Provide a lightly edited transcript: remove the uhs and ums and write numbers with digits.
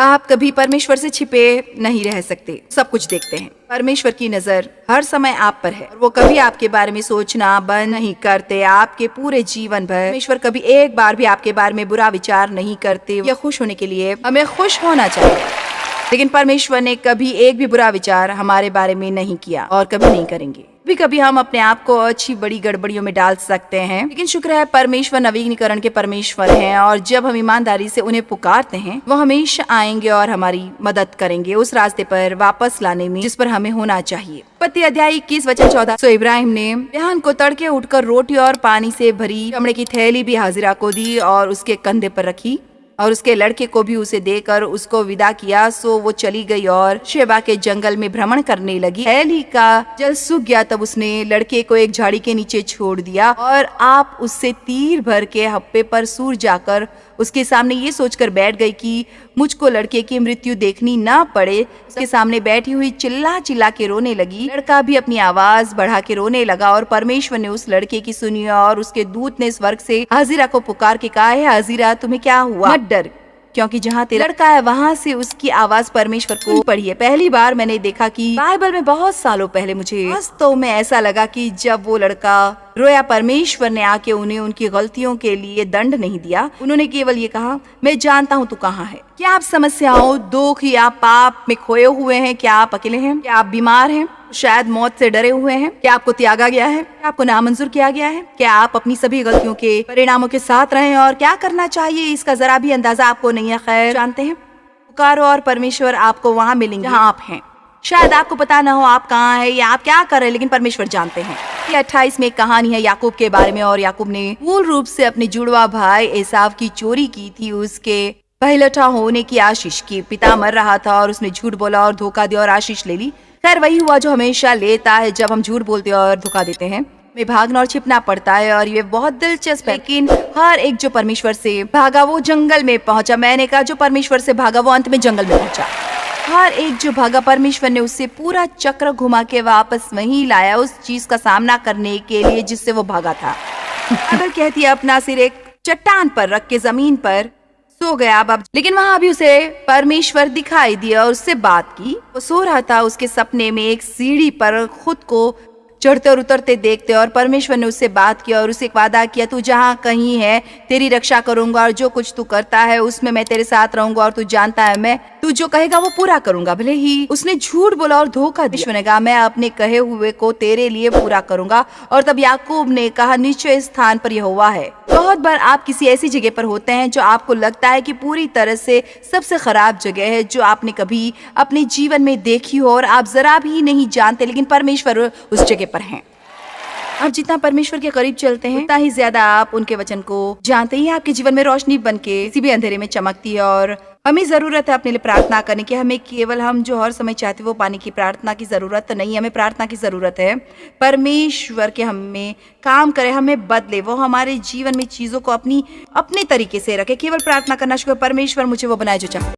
आप कभी परमेश्वर से छिपे नहीं रह सकते, सब कुछ देखते हैं। परमेश्वर की नजर हर समय आप पर है। वो कभी आपके बारे में सोचना बंद नहीं करते। आपके पूरे जीवन भर परमेश्वर कभी एक बार भी आपके बारे में बुरा विचार नहीं करते। या खुश होने के लिए हमें खुश होना चाहिए, लेकिन परमेश्वर ने कभी एक भी बुरा विचार हमारे बारे में नहीं किया और कभी नहीं करेंगे। कभी हम अपने आप को अच्छी बड़ी गड़बड़ियों में डाल सकते हैं, लेकिन शुक्र है परमेश्वर नवीनीकरण के परमेश्वर हैं और जब हम ईमानदारी से उन्हें पुकारते हैं वो हमेशा आएंगे और हमारी मदद करेंगे उस रास्ते पर वापस लाने में जिस पर हमें होना चाहिए। उत्पत्ति अध्याय 21 वचन 14। सो इब्राहिम ने बिहान को तड़के उठकर रोटी और पानी से भरी चमड़े की थैली भी हाजिरा को दी और उसके कंधे पर रखी और उसके लड़के को भी उसे देकर उसको विदा किया। सो वो चली गई और शेबा के जंगल में भ्रमण करने लगी। थैली का जल सूख गया, तब उसने लड़के को एक झाड़ी के नीचे छोड़ दिया और आप उससे तीर भर के हप्पे पर सूर जाकर उसके सामने ये सोचकर बैठ गई कि मुझको लड़के की मृत्यु देखनी ना पड़े। उसके सामने बैठी हुई चिल्ला चिल्ला के रोने लगी। लड़का भी अपनी आवाज बढ़ा के रोने लगा और परमेश्वर ने उस लड़के की सुनी और उसके दूत ने स्वर्ग से हाजिरा को पुकार के कहा, है हाजिरा तुम्हें क्या हुआ? मत डर, क्योंकि जहाँ तेरा लड़का है वहाँ से उसकी आवाज परमेश्वर को पड़ी है। पहली बार मैंने देखा कि बाइबल में बहुत सालों पहले मुझे वास्तव में ऐसा लगा कि जब वो लड़का रोया परमेश्वर ने आके उन्हें उनकी गलतियों के लिए दंड नहीं दिया। उन्होंने केवल ये कहा, मैं जानता हूँ तू कहाँ है। क्या आप समस्याओं, दुख या पाप में खोए हुए हैं? क्या आप अकेले हैं? क्या आप बीमार हैं? शायद मौत से डरे हुए हैं? क्या आपको त्यागा गया है? क्या आपको नामंजूर किया गया है? क्या आप अपनी सभी गलतियों के परिणामों के साथ रहे और क्या करना चाहिए इसका जरा भी अंदाजा आपको नहीं है? खैर जानते हैं, पुकारो और परमेश्वर आपको वहाँ मिलेंगे जहाँ आप हैं। शायद आपको पता न हो आप कहाँ हैं या आप क्या कर रहे हैं, लेकिन परमेश्वर जानते हैं। ये 28 में एक कहानी है याकूब के बारे में और याकूब ने मूल रूप से अपने जुड़वा भाई एसाव की चोरी की थी, उसके पहलौठा होने की आशीष की। पिता मर रहा था और उसने झूठ बोला और धोखा दिया और आशीष ले ली। खैर वही हुआ जो हमेशा लेता है जब हम झूठ बोलते और धोखा देते हैं। में भागना और छिपना पड़ता है और ये बहुत दिलचस्प है। लेकिन हर एक जो परमेश्वर से भागा वो जंगल में पहुंचा। मैंने कहा जो परमेश्वर से भागा वो अंत में जंगल में पहुंचा। हर एक जो भागा परमेश्वर ने उससे पूरा चक्र घुमा के वापस वहीं लाया, उस चीज का सामना करने के लिए जिससे वो भागा था। अगर कहती है अपना सिर एक चट्टान पर रख के जमीन पर सो गया अब, लेकिन वहां भी उसे परमेश्वर दिखाई दिया और उससे बात की। वो सो रहा था, उसके सपने में एक सीढ़ी पर खुद को चढ़ते और उतरते देखते और परमेश्वर ने उससे बात की और उसे एक वादा किया, तू जहाँ कहीं है तेरी रक्षा करूंगा और जो कुछ तू करता है उसमें मैं तेरे साथ रहूंगा और तू जानता है मैं तू जो कहेगा वो पूरा करूंगा। भले ही उसने झूठ बोला और धोखा दिया, परमेश्वर ने कहा मैं अपने कहे हुए को तेरे लिए पूरा करूंगा। और तब याकूब ने कहा निश्चय स्थान पर यहोवा है। बहुत बार आप किसी ऐसी जगह पर होते हैं जो आपको लगता है कि पूरी तरह से सबसे खराब जगह है जो आपने कभी अपने जीवन में देखी हो और आप जरा भी नहीं जानते, लेकिन परमेश्वर उस जगह पर हैं। आप जितना परमेश्वर के करीब चलते हैं उतना ही ज्यादा आप उनके वचन को जानते ही आपके जीवन में रोशनी बन के किसी भी अंधेरे में चमकती है। और हमें जरूरत है अपने लिए प्रार्थना करने की। हमें केवल हम जो हर समय चाहते वो पाने की प्रार्थना की जरूरत नहीं, हमें प्रार्थना की जरूरत है। परमेश्वर के हमें काम करे, हमें बदले, वो हमारे जीवन में चीजों को अपने तरीके से रखे। केवल प्रार्थना करना शुरू, परमेश्वर मुझे वो बनाए जो चाहते।